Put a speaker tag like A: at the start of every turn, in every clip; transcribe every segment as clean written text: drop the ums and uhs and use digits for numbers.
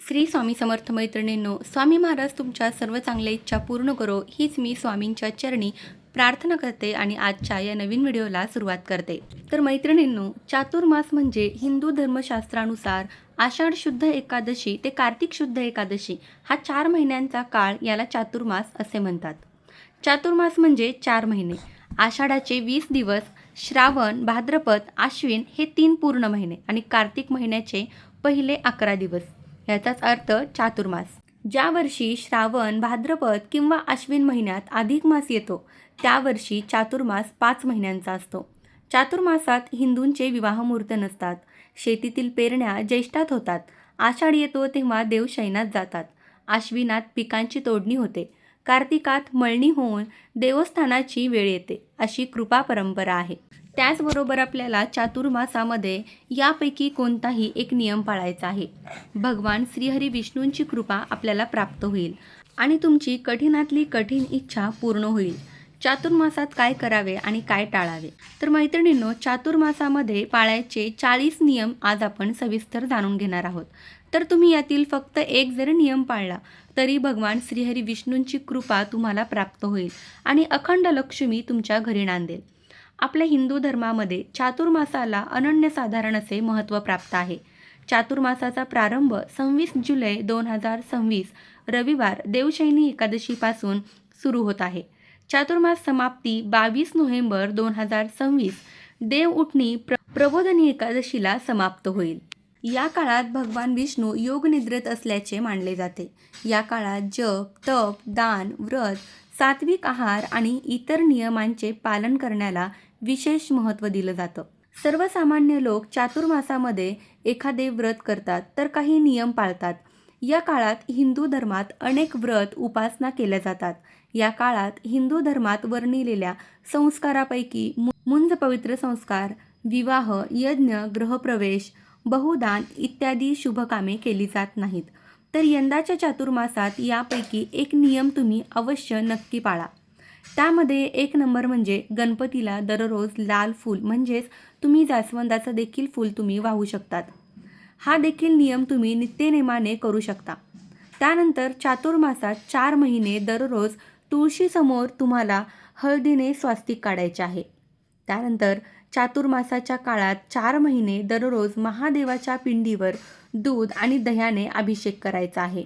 A: श्री स्वामी समर्थ मैत्रिणींनो, स्वामी महाराज तुमच्या सर्व चांगल्या इच्छा पूर्ण करो हीच मी स्वामींच्या चरणी प्रार्थना करते आणि आजच्या या नवीन व्हिडिओला सुरुवात करते. तर मैत्रिणींनो, चातुर्मास म्हणजे हिंदू धर्मशास्त्रानुसार आषाढ शुद्ध एकादशी ते कार्तिक शुद्ध एकादशी हा 4 महिन्यांचा काळ याला चातुर्मास असे म्हणतात. चातुर्मास म्हणजे 4 महिने. आषाढाचे 20 दिवस, श्रावण, भाद्रपद, आश्विन हे 3 पूर्ण महिने आणि कार्तिक महिन्याचे पहिले 11 दिवस. याचाच अर्थ चातुर्मास. ज्या वर्षी श्रावण, भाद्रपद किंवा आश्विन महिन्यात अधिक मास येतो त्या वर्षी चातुर्मास 5 महिन्यांचा असतो. चातुर्मासात हिंदूंचे विवाह मुहूर्त नसतात. शेतीतील पेरण्या ज्येष्ठात होतात. आषाढ येतो तेव्हा देव शयनात जातात. आश्विनात पिकांची तोडणी होते. कार्तिकात मळणी होऊन देवस्थानाची वेळ येते. अशी कृपा परंपरा आहे. त्याचबरोबर आपल्याला चातुर्मासामध्ये यापैकी कोणताही एक नियम पाळायचा आहे. भगवान श्रीहरी विष्णूंची कृपा आपल्याला प्राप्त होईल आणि तुमची कठीणातली कठीण इच्छा पूर्ण होईल. चातुर्मासात काय करावे आणि काय टाळावे? तर मैत्रिणींनो, चातुर्मासामध्ये पाळायचे 40 नियम आज आपण सविस्तर जाणून घेणार आहोत. तर तुम्ही यातील फक्त एक जरी नियम पाळला तरी भगवान श्रीहरी विष्णूंची कृपा तुम्हाला प्राप्त होईल आणि अखंड लक्ष्मी तुमच्या घरी नांदेल. आपल्या हिंदू धर्मामध्ये चातुर्मासाला अनन्यसाधारण असे महत्त्व प्राप्त आहे. चातुर्मासाचा प्रारंभ 26 जुलै 2026 रविवार देवशयनी एकादशीपासून सुरू होत आहे. चातुर्मास समाप्ती 22 नोव्हेंबर 2026 देव उठणी प्रबोधनी एकादशीला समाप्त होईल. या काळात भगवान विष्णू योगनिद्रेत असल्याचे मानले जाते. या काळात जप, तप, दान, व्रत, सात्विक आहार आणि इतर नियमांचे पालन करण्याला विशेष महत्त्व दिलं जातं. सर्वसामान्य लोक चातुर्मासामध्ये एखादे व्रत करतात तर काही नियम पाळतात. या काळात हिंदू धर्मात अनेक व्रत उपासना केल्या जातात. या काळात हिंदू धर्मात वर्णिलेल्या संस्कारापैकी मुंज पवित्र संस्कार, विवाह, यज्ञ, गृहप्रवेश, बहुदान इत्यादी शुभकामे केली जात नाहीत. तर यंदाच्या चातुर्मासात यापैकी एक नियम तुम्ही अवश्य नक्की पाळा. त्यामध्ये 1 नंबर म्हणजे गणपतीला दररोज लाल फूल म्हणजेच तुम्ही जास्वंदाचं देखील फूल तुम्ही वाहू शकतात. हा देखील नियम तुम्ही नित्यनेमाने करू शकता. त्यानंतर चातुर्मासात 4 महिने दररोज तुळशीसमोर तुम्हाला हळदीने स्वास्तिक काढायचे आहे. त्यानंतर चातुर्मासाच्या काळात 4 महिने दररोज महादेवाच्या पिंडीवर दूध आणि दह्याने अभिषेक करायचा आहे.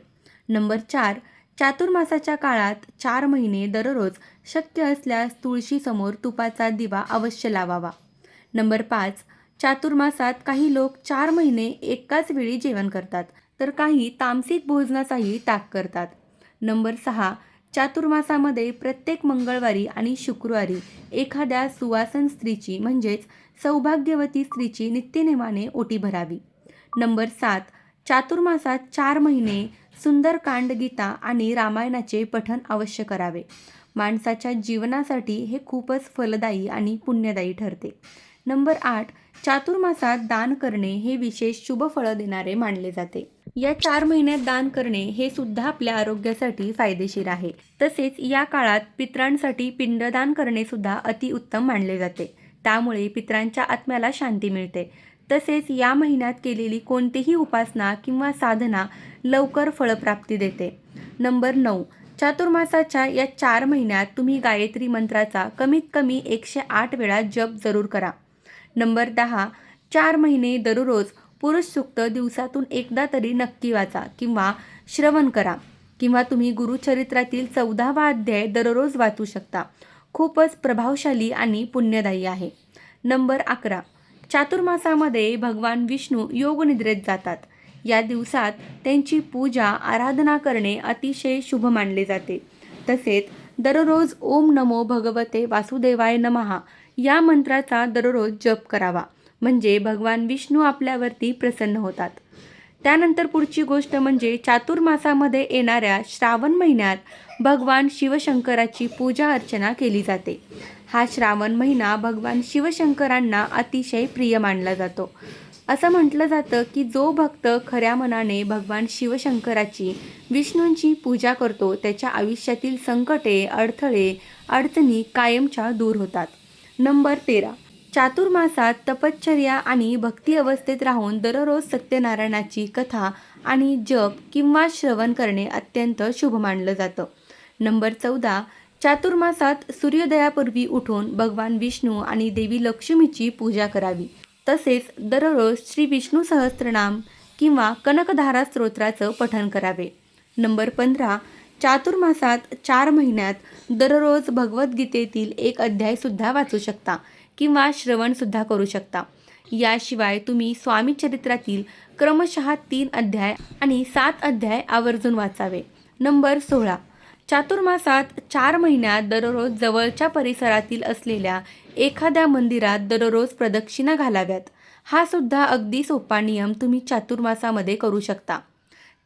A: नंबर 4, चातुर्मासाच्या काळात 4 महिने दररोज शक्य असल्यास तुळशीसमोर तुपाचा दिवा अवश्य लावावा. नंबर 5, चातुर्मासात काही लोक 4 महिने एकाच वेळी जेवण करतात तर काही तामसिक भोजनाचाही त्याग करतात. नंबर 6, चातुर्मासामध्ये प्रत्येक मंगळवारी आणि शुक्रवारी एखाद्या सुवासन स्त्रीची म्हणजेच सौभाग्यवती स्त्रीची नित्यनेमाने ओटी भरावी. नंबर 7, चातुर्मासात 4 महिने सुंदरकांड, गीता आणि रामायणाचे पठण अवश्य करावे. माणसाच्या जीवनासाठी हे खूपच फलदायी आणि पुण्यदायी ठरते. नंबर 8, चातुर्मासात दान करणे हे विशेष शुभ फळं देणारे मानले जाते. या 4 महिन्यात दान करणे हे सुद्धा आपल्या आरोग्यासाठी फायदेशीर आहे. तसेच या काळात पितरांसाठी पिंडदान करणे सुद्धा अतिउत्तम मानले जाते. त्यामुळे पितरांच्या आत्म्याला शांती मिळते. तसेच या महिन्यात केलेली कोणतीही उपासना किंवा साधना लवकर फळप्राप्ती देते. नंबर 9, चातुर्मासाच्या या 4 महिन्यात तुम्ही गायत्री मंत्राचा कमीत कमी 108 वेळा जप जरूर करा. नंबर 10, 4 महिने दररोज पुरुष सूक्त दिवसातून एकदा तरी नक्की वाचा किंवा श्रवण करा किंवा तुम्ही गुरुचरित्रातील 14वा अध्याय दररोज वाचू शकता. खूपच प्रभावशाली आणि पुण्यदायी आहे. नंबर 11, चातुर्मासामध्ये भगवान विष्णू योगनिद्रेत जातात. या दिवसात त्यांची पूजा आराधना करणे अतिशय शुभ मानले जाते. तसेच दररोज ओम नमो भगवते वासुदेवाय नमः या मंत्राचा दररोज जप करावा म्हणजे भगवान विष्णू आपल्यावरती प्रसन्न होतात. त्यानंतर पुढची गोष्ट म्हणजे चातुर्मासामध्ये येणाऱ्या श्रावण महिन्यात भगवान शिवशंकराची पूजा अर्चना केली जाते. हा श्रावण महिना भगवान शिवशंकरांना अतिशय प्रिय मानला जातो. असं म्हटलं जातं की जो भक्त खऱ्या मनाने भगवान शिवशंकराची, विष्णूंची पूजा करतो त्याच्या आयुष्यातील संकटे, अडथळे, अडचणी कायमच्या दूर होतात. नंबर 13, चातुर्मासात तपश्चर्या आणि भक्ती अवस्थेत राहून दररोज सत्यनारायणाची कथा आणि जप किंवा श्रवण करणे अत्यंत शुभ मानलं जातं. नंबर 14. चातुर्मासात सूर्योदयापूर्वी उठून भगवान विष्णू आणि देवी लक्ष्मीची पूजा करावी. तसेच दररोज श्री विष्णू सहस्त्रनाम किंवा कनकधारा स्तोत्राचं पठण करावे. नंबर 15. चातुर्मासात 4 महिन्यात दररोज भगवद्गीतेतील एक अध्यायसुद्धा वाचू शकता किंवा श्रवणसुद्धा करू शकता. याशिवाय तुम्ही स्वामी चरित्रातील क्रमशः 3 अध्याय आणि 7 अध्याय आवर्जून वाचावे. नंबर 16. चातुर्मासात 4 महिन्यात दररोज जवळच्या परिसरातील असलेल्या एखाद्या मंदिरात दररोज प्रदक्षिणा घालाव्यात. हा सुद्धा अगदी सोपा नियम तुम्ही चातुर्मासामध्ये करू शकता.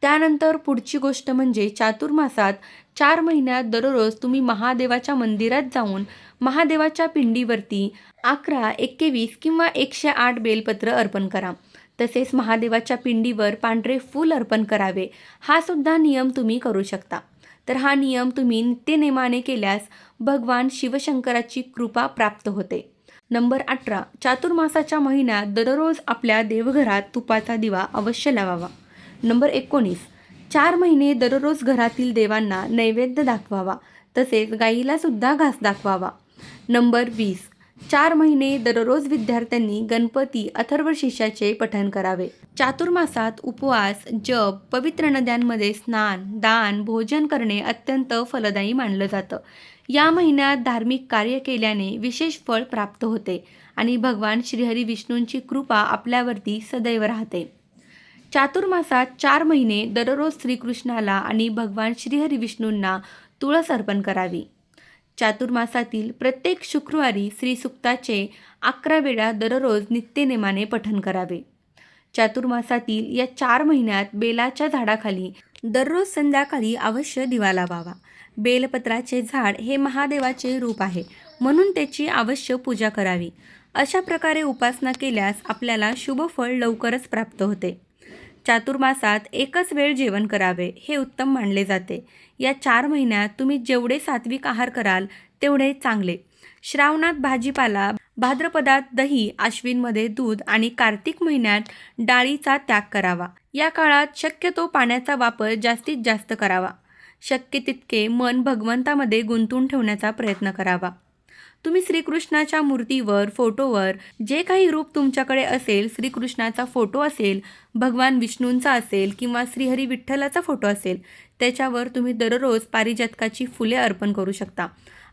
A: त्यानंतर पुढची गोष्ट म्हणजे चातुर्मासात 4 महिन्यात दररोज तुम्ही महादेवाच्या मंदिरात जाऊन महादेवाच्या पिंडीवरती 11, 21 किंवा 108 बेलपत्र अर्पण करा. तसेच महादेवाच्या पिंडीवर पांढरे फूल अर्पण करावे. हा सुद्धा नियम तुम्ही करू शकता. तर हा नियम तुम्ही नित्यनेमाने केल्यास भगवान शिवशंकराची कृपा प्राप्त होते. नंबर 18. चातुर्मासाच्या महिन्यात दररोज आपल्या देवघरात तुपाचा दिवा अवश्य लावावा. नंबर 19. 4 महिने दररोज घरातील देवांना नैवेद्य दाखवावा. तसेच गाईला सुद्धा घास दाखवावा. नंबर 20. 4 महिने दररोज विद्यार्थ्यांनी गणपती अथर्वशीर्षाचे पठण करावे. चातुर्मासात उपवास, जप, पवित्र नद्यांमध्ये स्नान, दान, भोजन करणे अत्यंत फलदायी मानलं जातं. या महिन्यात धार्मिक कार्य केल्याने विशेष फळ प्राप्त होते आणि भगवान श्रीहरी विष्णूंची कृपा आपल्यावरती सदैव राहते. चातुर्मासात 4 महिने दररोज श्रीकृष्णाला आणि भगवान श्रीहरी विष्णूंना तुळस अर्पण करावी. चातुर्मासातील प्रत्येक शुक्रवारी श्रीसूक्ताचे 11 वेळा दररोज नित्यनेमाने पठण करावे. चातुर्मासातील या 4 महिन्यात बेलाच्या झाडाखाली दररोज संध्याकाळी अवश्य दिवा लावावा. बेलपत्राचे झाड हे महादेवाचे रूप आहे, म्हणून त्याची अवश्य पूजा करावी. अशा प्रकारे उपासना केल्यास आपल्याला शुभ फळ लवकरच प्राप्त होते. चातुर्मासात एकच वेळ जेवण करावे हे उत्तम मानले जाते. या 4 महिन्यात तुम्ही जेवढे सात्विक आहार कराल तेवढे चांगले. श्रावणात भाजीपाला, भाद्रपदात दही, आश्विनमध्ये दूध आणि कार्तिक महिन्यात डाळीचा त्याग करावा. या काळात शक्यतो पाण्याचा वापर जास्तीत जास्त करावा. शक्य तितके मन भगवंतामध्ये गुंतून ठेवण्याचा प्रयत्न करावा. तुम्ही श्रीकृष्णाच्या मूर्तीवर, फोटोवर जे काही रूप तुमच्याकडे असेल, श्रीकृष्णाचा फोटो असेल, भगवान विष्णूंचा असेल किंवा श्रीहरी विठ्ठलाचा फोटो असेल, त्याच्यावर तुम्ही दररोज पारिजातकाची फुले अर्पण करू शकता.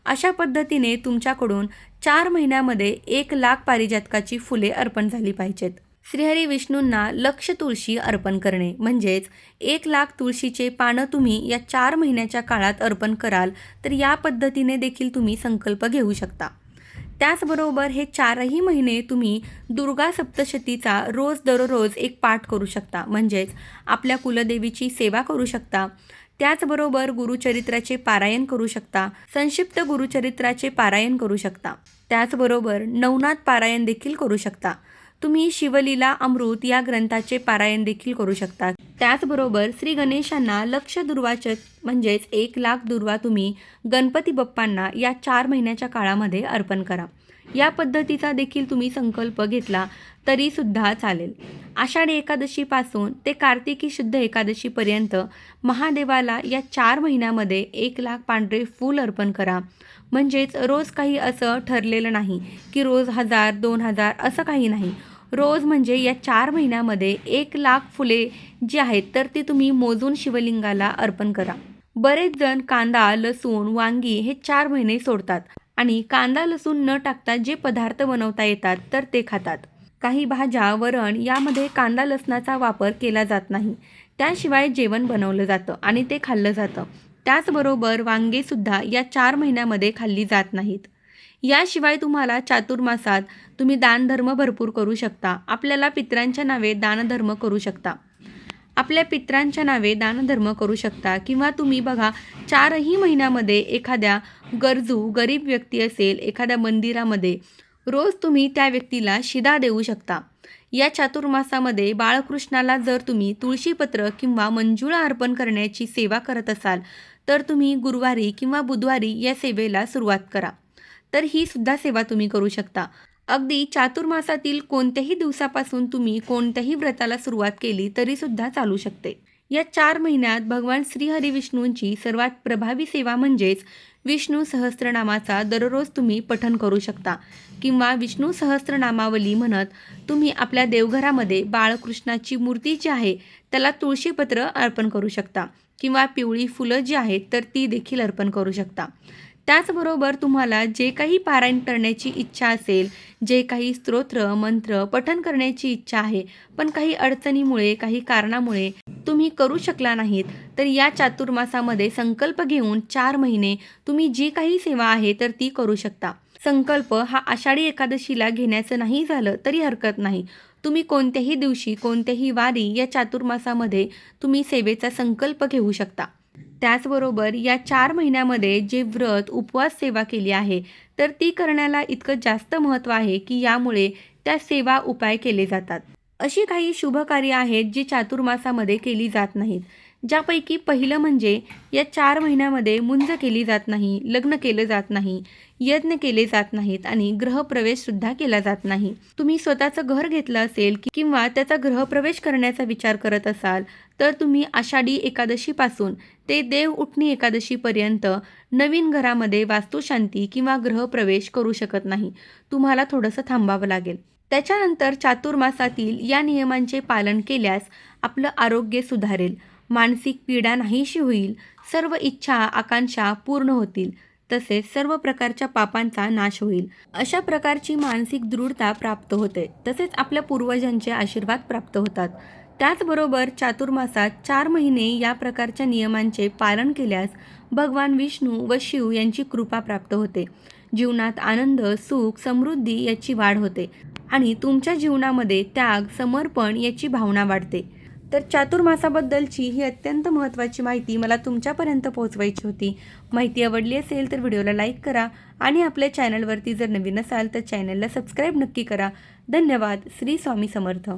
A: अशा पद्धतीने तुमच्याकडून 4 महिन्यामध्ये 1,00,000 पारिजातकाची फुले अर्पण झाली पाहिजेत. श्रीहरी विष्णूंना लक्ष तुळशी अर्पण करणे म्हणजेच 1,00,000 तुळशीचे पानं तुम्ही या 4 महिन्याच्या काळात अर्पण कराल तर या पद्धतीने देखील तुम्ही संकल्प घेऊ शकता. त्याचबरोबर हे 4ही महिने तुम्ही दुर्गा सप्तशतीचा दररोज एक पाठ करू शकता. म्हणजेच आपल्या कुलदेवीची सेवा करू शकता. त्याचबरोबर गुरुचरित्राचे पारायण करू शकता. संक्षिप्त गुरुचरित्राचे पारायण करू शकता. त्याचबरोबर नवनाथ पारायण देखील करू शकता. तुम्ही शिवलीला अमृत या ग्रंथाचे पारायण देखील करू शकता. त्याचबरोबर श्री गणेशांना लक्ष दुर्वाचक म्हणजेच 1,00,000 दुर्वा तुम्ही गणपती बाप्पांना या 4 महिन्याच्या काळामध्ये अर्पण करा. या पद्धतीचा देखील तुम्ही संकल्प घेतला तरीसुद्धा चालेल. आषाढी एकादशीपासून ते कार्तिकी शुद्ध एकादशीपर्यंत महादेवाला या 4 महिन्यामध्ये 1,00,000 पांढरे फूल अर्पण करा. म्हणजेच रोज काही असं ठरलेलं नाही की रोज 1000, 2000 असं काही नाही. रोज म्हणजे या 4 महिन्यामध्ये 1,00,000 फुले जी आहेत तर ती तुम्ही मोजून शिवलिंगाला अर्पण करा. बरेच जण कांदा, लसूण, वांगी हे 4 महिने सोडतात आणि कांदा लसूण न टाकता जे पदार्थ बनवता येतात तर ते खातात. काही भाज्या, वरण यामध्ये कांदा लसणाचा वापर केला जात नाही. त्याशिवाय जेवण बनवलं जातं आणि ते खाल्लं जातं. त्याचबरोबर वांगेसुद्धा या 4 महिन्यामध्ये खाल्ली जात नाहीत. याशिवाय तुम्हाला चातुर्मासात तुम्ही दानधर्म भरपूर करू शकता. आपल्याला पितरांच्या नावे दानधर्म करू शकता. आपल्या पितरांच्या नावे दानधर्म करू शकता किंवा तुम्ही बघा 4ही महिन्यामध्ये एखाद्या गरीब व्यक्ती असेल, एखाद्या मंदिरामध्ये रोज तुम्ही त्या व्यक्तीला शिदा देऊ शकता. या चातुर्मासामध्ये बाळकृष्णाला जर तुम्ही तुळशीपत्र किंवा मंजुळा अर्पण करण्याची सेवा करत असाल तर तुम्ही गुरुवारी किंवा बुधवारी या सेवेला सुरुवात करा. तर ही सुद्धा सेवा तुम्ही करू शकता. अगदी चातुर्मासातील कोणत्याही दिवसापासून तुम्ही कोणत्याही व्रताला सुरुवात केली तरीसुद्धा चालू शकते. या 4 महिन्यात भगवान श्रीहरी विष्णूंची सर्वात प्रभावी सेवा म्हणजेच विष्णू सहस्त्रनामाचा दररोज तुम्ही पठण करू शकता किंवा विष्णू सहस्त्रनामावली म्हणत तुम्ही आपल्या देवघरामध्ये बाळकृष्णाची मूर्ती जी आहे त्याला तुळशीपत्र अर्पण करू शकता किंवा पिवळी फुलं जी आहेत तर ती देखील अर्पण करू शकता. त्याचबरोबर तुम्हाला जे काही पारायण करण्याची इच्छा असेल, जे काही स्तोत्र, मंत्र पठण करण्याची इच्छा आहे, पण काही अडचणीमुळे, काही कारणामुळे तुम्ही करू शकला नाहीत, तर या चातुर्मासामध्ये संकल्प घेऊन 4 महिने तुम्ही जी काही सेवा आहे तर ती करू शकता. संकल्प हा आषाढी एकादशीला घेण्याचं नाही झालं तरी हरकत नाही. तुम्ही कोणत्याही दिवशी, कोणत्याही वारी या चातुर्मासामध्ये तुम्ही सेवेचा संकल्प घेऊ शकता. त्याचबरोबर या 4 महिन्यामध्ये जे व्रत, उपवास सेवा केली आहे, तर ती करण्याला इतकं जास्त महत्त्व आहे की यामुळे त्या सेवा, उपाय केले जातात. अशी काही शुभ कार्य आहेत जी चातुर्मासामध्ये केली जात नाहीत. ज्यापैकी पहिलं म्हणजे या 4 महिन्यामध्ये मुंज केली जात नाही, लग्न केलं जात नाही, यज्ञ केले जात नाहीत आणि गृहप्रवेशसुद्धा केला जात नाही. तुम्ही स्वतःचं घर घेतलं असेल किंवा त्याचा गृहप्रवेश करण्याचा विचार करत असाल तर तुम्ही आषाढी एकादशीपासून ते देव उठणी एकादशीपर्यंत नवीन घरामध्ये वास्तुशांती किंवा गृहप्रवेश करू शकत नाही. तुम्हाला थोडंसं थांबावं लागेल. त्याच्यानंतर चातुर्मासातील या नियमांचे पालन केल्यास आपलं आरोग्य सुधारेल, मानसिक पीडा नाहीशी होईल, सर्व इच्छा, आकांक्षा पूर्ण होतील, तसेच सर्व प्रकारच्या पापांचा नाश होईल. अशा प्रकारची मानसिक दृढता प्राप्त होते. तसेच आपल्या पूर्वजांचे आशीर्वाद प्राप्त होतात. त्याचबरोबर चातुर्मासात 4 महिने या प्रकारच्या नियमांचे पालन केल्यास भगवान विष्णू व शिव यांची कृपा प्राप्त होते. जीवनात आनंद, सुख, समृद्धी याची वाढ होते आणि तुमच्या जीवनामध्ये त्याग, समर्पण याची भावना वाढते. तर चातुर्मासाबद्दलची ही अत्यंत महत्त्वाची माहिती मला तुमच्यापर्यंत पोहोचवायची होती. माहिती आवडली असेल तर व्हिडिओला लाईक करा आणि आपल्या चॅनलवरती जर नवीन असाल तर चॅनलला सबस्क्राईब नक्की करा. धन्यवाद. श्री स्वामी समर्थ.